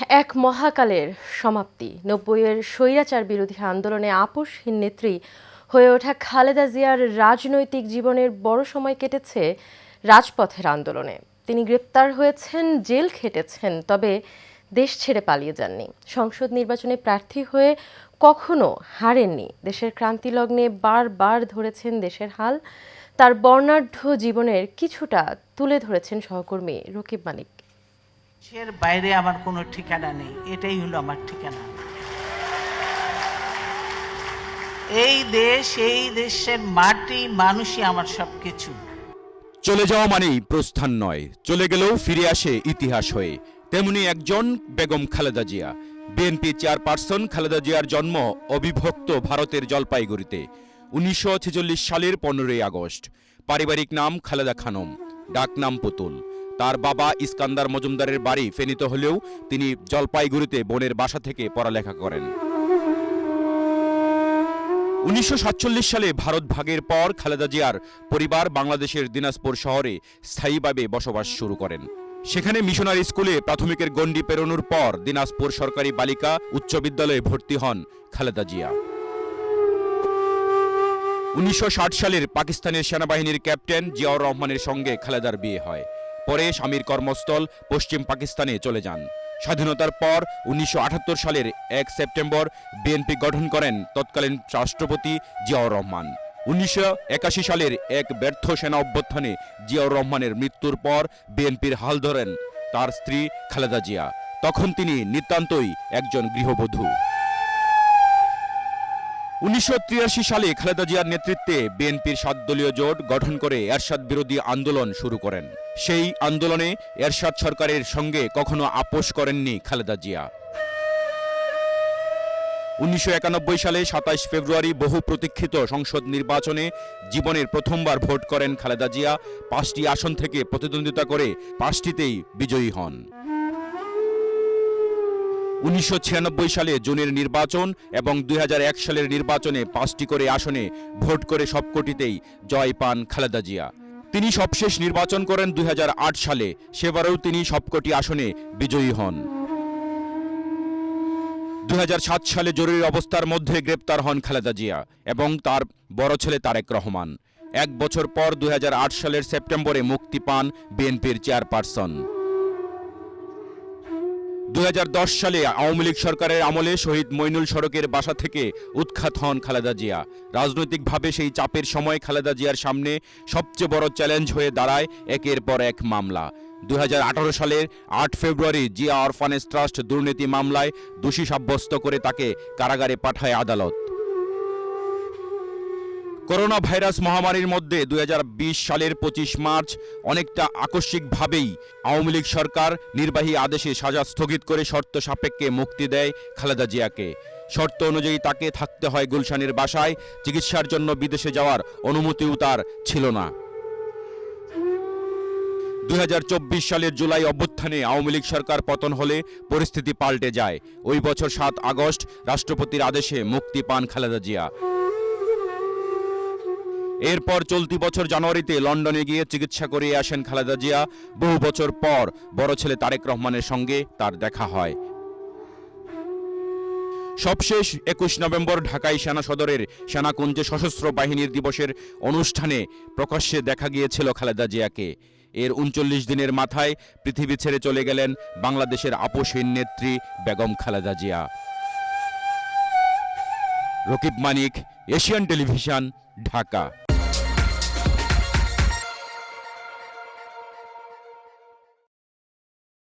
এক মহাকালের সমাপ্তি। ৯০-এর স্বৈরাচার বিরোধী আন্দোলনে আপোষহীন নেত্রী হয়ে ওঠা খালেদা জিয়ার রাজনৈতিক জীবনের বড় সময় কেটেছে রাজপথের আন্দোলনে। তিনি গ্রেপ্তার হয়েছেন, জেল খেটেছেন, তবে দেশ ছেড়ে পালিয়ে যাননি। সংসদ নির্বাচনে প্রার্থী হয়ে কখনো হারেননি। দেশের ক্রান্তিলগ্নে বারবার ধরেছেন দেশের হাল। তার বর্ণাঢ্য জীবনের কিছুটা তুলে ধরেছেন সহকর্মী রকিব মানিক। এর বাইরে আমার কোনো ঠিকানা নেই, এটাই হলো আমার ঠিকানা। এই দেশ, এই দেশের মাটি, মানুষই আমার সবকিছু। চলে যাওয়া মানেই প্রস্থান নয়, চলে গেলেও ফিরে আসে ইতিহাস হয়ে। তেমনি একজন বেগম খালেদা জিয়া। বিএনপি চেয়ারপারসন খালেদা জিয়ার জন্ম অবিভক্ত ভারতের জলপাইগুড়িতে ১৯৪৬ সালের ১৫ই আগস্ট। পারিবারিক নাম খালেদা খানম, ডাকনাম পুতুল। তার বাবা ইস্কান্দার মজুমদারের বাড়ি ফেনীতে হলেও তিনি জলপাইগুড়িতে বোনের বাসা থেকে পড়ালেখা করেন। ১৯৪৭ সালে ভারত ভাগের পর খালেদা জিয়ার পরিবার বাংলাদেশের দিনাজপুর শহরে স্থায়ীভাবে বসবাস শুরু করেন। সেখানে মিশনারি স্কুলে প্রাথমিকের গণ্ডি পেরোনোর পর দিনাজপুর সরকারি বালিকা উচ্চ বিদ্যালয়ে ভর্তি হন খালেদা জিয়া। ১৯৬০ সালের পাকিস্তানের সেনাবাহিনীর ক্যাপ্টেন জিয়াউর রহমানের সঙ্গে খালেদার বিয়ে হয়। পরে স্বামীর কর্মস্থল পশ্চিম পাকিস্তানে চলে যান। স্বাধীনতার পর ১৯৭৮ সালের ১ সেপ্টেম্বর বিএনপি গঠন করেন তৎকালীন রাষ্ট্রপতি জিয়াউর রহমান। ১৯৮১ সালের এক ব্যর্থ সেনা অভ্যুত্থানে জিয়াউর রহমানের মৃত্যুর পর বিএনপির হাল ধরেন তার স্ত্রী খালেদা জিয়া। তখন তিনি নিতান্তই একজন গৃহবধূ। ১৯৮৩ সালে খালেদা জিয়ার নেতৃত্বে বিএনপির ৭ দলীয় জোট গঠন করে এরশাদ বিরোধী আন্দোলন শুরু করেন। সেই আন্দোলনে এরশাদ সরকারের সঙ্গে কখনো আপোষ করেননি খালেদা জিয়া। ১৯৯১ সালে ২৭ ফেব্রুয়ারি বহু প্রতীক্ষিত সংসদ নির্বাচনে জীবনের প্রথমবার ভোট করেন খালেদা জিয়া। ৫টি আসন থেকে প্রতিদ্বন্দ্বিতা করে ৫টিতেই বিজয়ী হন। ১৯৯৬ সালে জুনের নির্বাচন এবং ২০০১ সালের নির্বাচনে ৫টি করে আসনে ভোট করে সবকটিতেই জয় পান খালেদা জিয়া। তিনি সবশেষ নির্বাচন করেন ২০০৮ সালে, সেবারেও তিনি সবকটি আসনে বিজয়ী হন। ২০০৭ সালে জরুরি অবস্থার মধ্যে গ্রেপ্তার হন খালেদা জিয়া এবং তার বড় ছেলে তারেক রহমান। ১ বছর পর ২০০৮ সালের সেপ্টেম্বরে মুক্তি পান বিএনপির চেয়ারপারসন। ২০১০ সালে আওয়ামী লীগ সরকারের আমলে শহীদ মইনুল সড়কের বাসা থেকে উৎখাত হন খালেদা জিয়া। রাজনৈতিকভাবে সেই চাপের সময় খালেদা জিয়ার সামনে সবচেয়ে বড় চ্যালেঞ্জ হয়ে দাঁড়ায় একের পর এক মামলা। ২০১৮ সালের ৮ ফেব্রুয়ারি জিয়া অরফানেজ ট্রাস্ট দুর্নীতি মামলায় দোষী সাব্যস্ত করে তাকে কারাগারে পাঠায় আদালত। করোনা ভাইরাস মহামারীর মধ্যে ২০২০ সালের ২৫ মার্চ অনেকটা আকস্মিকভাবেই আওয়ামী লীগ সরকার নির্বাহী আদেশে সাজা স্থগিত করে শর্ত সাপেক্ষে মুক্তি দেয় খালেদা জিয়াকে। শর্ত অনুযায়ী তাকে থাকতে হয় গুলশানের বাসায়। চিকিৎসার জন্য বিদেশে যাওয়ার অনুমতিও তার ছিল না। ২০২৪ সালের জুলাই অভ্যুত্থানে আওয়ামী লীগ সরকার পতন হলে পরিস্থিতি পাল্টে যায়। ওই বছর ৭ আগস্ট রাষ্ট্রপতির আদেশে মুক্তি পান খালেদা জিয়া। এরপর চলতি বছর জানুয়ারিতে লন্ডনে গিয়ে চিকিৎসা করিয়ে আসেন খালেদা জিয়া। বহু বছর পর বড় ছেলে তারেক রহমানের সঙ্গে তার দেখা হয়। সবশেষ ২১ নভেম্বর ঢাকায় সেনা সদরের সেনাকুঞ্জে সশস্ত্র বাহিনীর দিবসের অনুষ্ঠানে প্রকাশ্যে দেখা গিয়েছিল খালেদা জিয়াকে। এর ৩৯ দিনের মাথায় পৃথিবী ছেড়ে চলে গেলেন বাংলাদেশের আপোষহীন নেত্রী বেগম খালেদা জিয়া। রকিব মানিক, এশিয়ান টেলিভিশন, ঢাকা।